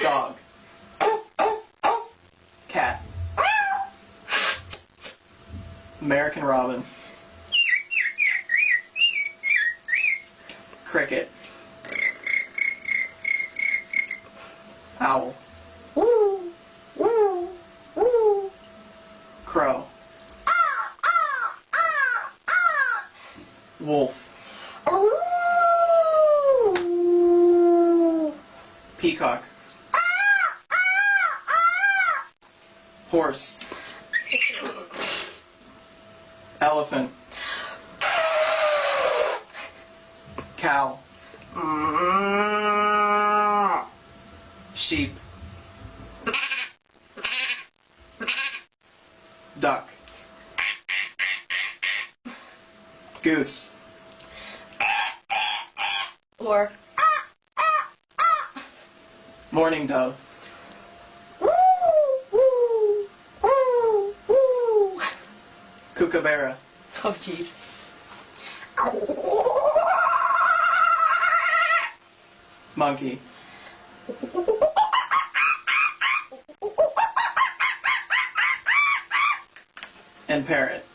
Dog. Cat. American robin. Cricket. Owl. Woo, woo, woo. Crow. Wolf. Peacock. Horse. Elephant. Cow. Sheep. Duck. Goose. Or Mourning dove. woo, woo, woo, woo. Kookaburra. Oh, jeez. Monkey. And parrot.